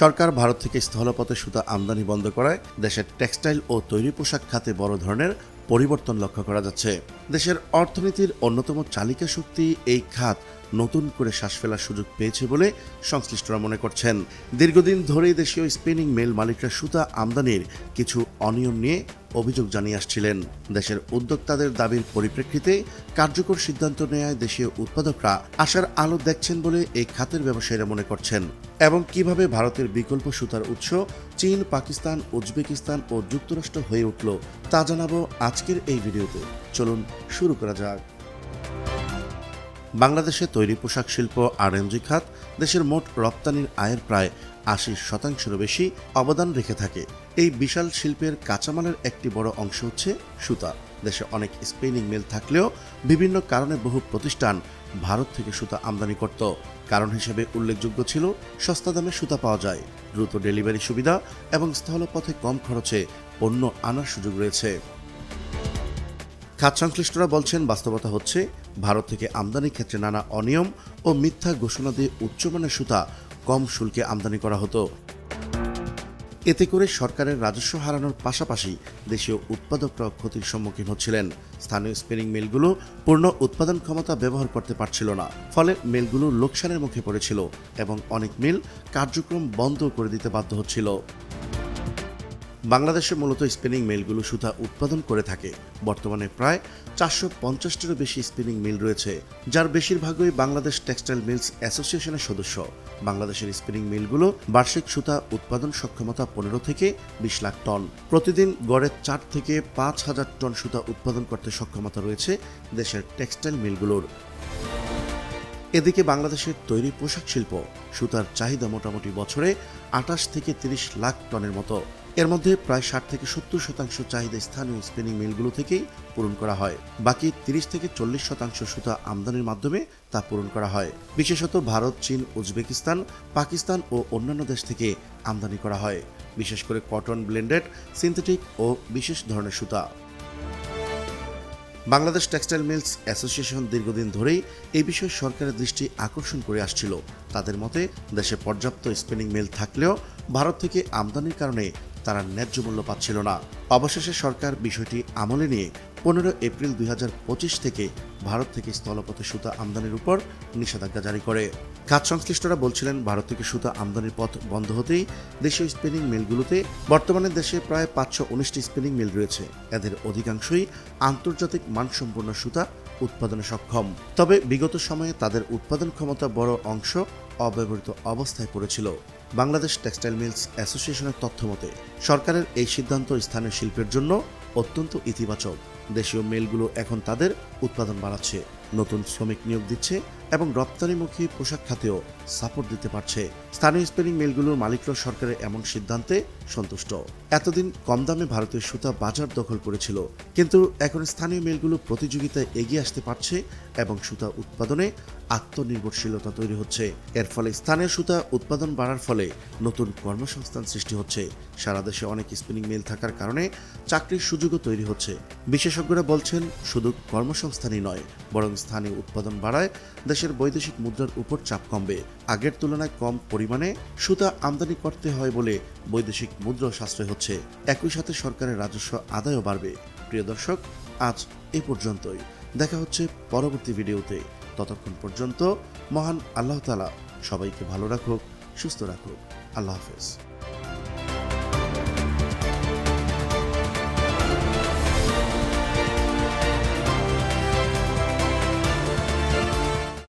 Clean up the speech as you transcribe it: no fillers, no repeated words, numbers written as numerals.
সরকার ভারত থেকে স্থলপথে সুতা আমদানি বন্ধ করায় দেশের টেক্সটাইল ও তৈরি পোশাক খাতে বড় ধরনের পরিবর্তন লক্ষ্য করা যাচ্ছে। দেশের অর্থনীতির অন্যতম চালিকা শক্তি এই খাত নতুন করে শ্বাস ফেলার সুযোগ পেয়েছে বলে সংশ্লিষ্টরা মনে করছেন। দীর্ঘদিন ধরেই দেশীয় স্পিনিং মিল মালিকরা সুতা আমদানির কিছু অনিয়ম নিয়ে অভিযোগ জানিয়ে আসছিলেন। দেশের উদ্যোক্তাদের দাবির পরিপ্রেক্ষিতে কার্যকর সিদ্ধান্ত নেয় দেশীয় উৎপাদকরা আশার আলো দেখছেন বলে এই খাতের ব্যবসায়ীরা মনে করছেন। এবং কিভাবে ভারতের বিকল্প সুতার উৎস চীন, পাকিস্তান, উজবেকিস্তান ও যুক্তরাষ্ট্র হয়ে উঠল তা জানাবো আজকের এই ভিডিওতে। চলুন শুরু করা যাক। বাংলাদেশে তৈরি পোশাক শিল্প আরএমজি খাত দেশের মোট রপ্তানির আয়ের প্রায় ৮০% বেশি অবদান রেখে থাকে। এই বিশাল শিল্পের কাঁচামালের একটি বড় অংশ হচ্ছে সুতা। দেশে অনেক স্পিনিং মিল থাকলেও বিভিন্ন কারণে বহু প্রতিষ্ঠান ভারত থেকে সুতা আমদানি করত। কারণ হিসেবে উল্লেখযোগ্য ছিল সস্তা দামে সুতা পাওয়া যায়, দ্রুত ডেলিভারি সুবিধা এবং স্থলপথে কম খরচে পণ্য আনার সুযোগ রয়েছে। খাত সংশ্লিষ্টরা বলছেন, বাস্তবতা হচ্ছে ভারত থেকে আমদানির ক্ষেত্রে নানা অনিয়ম ও মিথ্যা ঘোষণা দিয়ে উচ্চমানের সুতা কম শুল্কে আমদানি করা হতো। এতে করে সরকারের রাজস্ব হারানোর পাশাপাশি দেশীয় উৎপাদকরাও ক্ষতির সম্মুখীন হচ্ছিলেন। স্থানীয় স্পিনিং মিলগুলো পূর্ণ উৎপাদন ক্ষমতা ব্যবহার করতে পারছিল না, ফলে মিলগুলো লোকসানের মুখে পড়েছিল এবং অনেক মিল কার্যক্রম বন্ধ করে দিতে বাধ্য হচ্ছিল। বাংলাদেশে মূলত স্পিনিং মিলগুলো সুতা উৎপাদন করে থাকে। বর্তমানে প্রায় ৪৫০টিরও বেশি স্পিনিং মিল রয়েছে, যার বেশিরভাগই বাংলাদেশ টেক্সটাইল মিলস অ্যাসোসিয়েশনের সদস্য। বাংলাদেশের স্পিনিং মিলগুলো বার্ষিক সুতা উৎপাদন সক্ষমতা ১৫ থেকে ২০ লাখ টন। প্রতিদিন গড়ে ৪ থেকে ৫,০০০ টন সুতা উৎপাদন করতে সক্ষমতা রয়েছে দেশের টেক্সটাইল মিলগুলোর। এদিকে বাংলাদেশের তৈরি পোশাক শিল্প সুতার চাহিদা মোটামুটি বছরে ২৮ থেকে ৩০ লাখ টনের মতো। এর মধ্যে প্রায় ৬০ থেকে ৭০% চাহিদা স্থানীয় স্পিনিং মিলগুলো থেকেই পূরণ করা হয়। বাকি ৩০ থেকে ৪০% সুতা আমদানির মাধ্যমে তা পূরণ করা হয়। বিশেষত ভারত, চীন, উজবেকিস্তান, পাকিস্তান ও অন্যান্য দেশ থেকে আমদানি করা হয়, বিশেষ করে কটন, ব্লেন্ডেড, সিনথেটিক ও বিশেষ ধরনের সুতা। বাংলাদেশ টেক্সটাইল মিলস অ্যাসোসিয়েশন দীর্ঘদিন ধরেই এই বিষয়ে সরকারের দৃষ্টি আকর্ষণ করে আসছিল। তাদের মতে, দেশে পর্যাপ্ত স্পিনিং মিল থাকলেও ভারত থেকে আমদানির কারণে তারা ন্যায্য মূল্য পাচ্ছিল না। অবশেষে সরকার বিষয়টি আমলে নিয়ে ১৫ এপ্রিল ২০২৫ থেকে ভারত থেকে স্থলপথে সুতা আমদানির উপর নিষেধাজ্ঞা জারি করে। খাত সংশ্লিষ্টরা বলছিলেন, ভারত থেকে সুতা আমদানির পথ বন্ধ হতেই দেশীয় স্পিনিং মিলগুলোতে বর্তমানে দেশে প্রায় ৫১৯টি স্পিনিং মিল রয়েছে। এদের অধিকাংশই আন্তর্জাতিক মানসম্পন্ন সুতা উৎপাদনে সক্ষম। তবে বিগত সময়ে তাদের উৎপাদন ক্ষমতা বড় অংশ অব্যবহৃত অবস্থায় পড়েছিল। বাংলাদেশ টেক্সটাইল মিলস অ্যাসোসিয়েশনের তথ্য মতে, সরকারের এই সিদ্ধান্ত স্থানীয় শিল্পের জন্য অত্যন্ত ইতিবাচক। দেশীয় মিলগুলো এখন তাদের উৎপাদন বাড়াচ্ছে, নতুন শ্রমিক নিয়োগ দিচ্ছে এবং রপ্তানিমুখী পোশাক খাতেও সাপোর্ট দিতে পারছে। স্থানীয় স্পিনিং মিলগুলোর মালিকরা সরকারের এমন সিদ্ধান্তে সন্তুষ্ট। এতদিন কম দামে ভারতীয় সুতা বাজার দখল করেছিল, কিন্তু এখন স্থানীয় মিলগুলো প্রতিযোগিতায় এগিয়ে আসতে পারছে এবং সুতা উৎপাদনে আত্মনির্ভরশীলতা তৈরি হচ্ছে। এর ফলে স্থানীয় সুতা উৎপাদন বাড়ার ফলে নতুন কর্মসংস্থান সৃষ্টি হচ্ছে। সারা দেশে অনেক স্পিনিং মিল থাকার কারণে চাকরির সুযোগও তৈরি হচ্ছে। বিশেষজ্ঞরা বলছেন, শুধু কর্মসংস্থানই নয়, বরং স্থানীয় উৎপাদন বাড়ায় দেশের বৈদেশিক মুদ্রার উপর চাপ কমবে। আগের তুলনায় কম পরিমাণে সুতা আমদানি করতে হয় বলে বৈদেশিক মুদ্রা সাশ্রয় হচ্ছে। একই সাথে সরকারের রাজস্ব আদায়ও বাড়বে। প্রিয় দর্শক, আজ এ পর্যন্তই। দেখা হচ্ছে পরবর্তী ভিডিওতে। ততক্ষণ পর্যন্ত মহান আল্লাহ তাআলা সবাইকে ভালো রাখুক, সুস্থ রাখুক। আল্লাহ হাফেজ।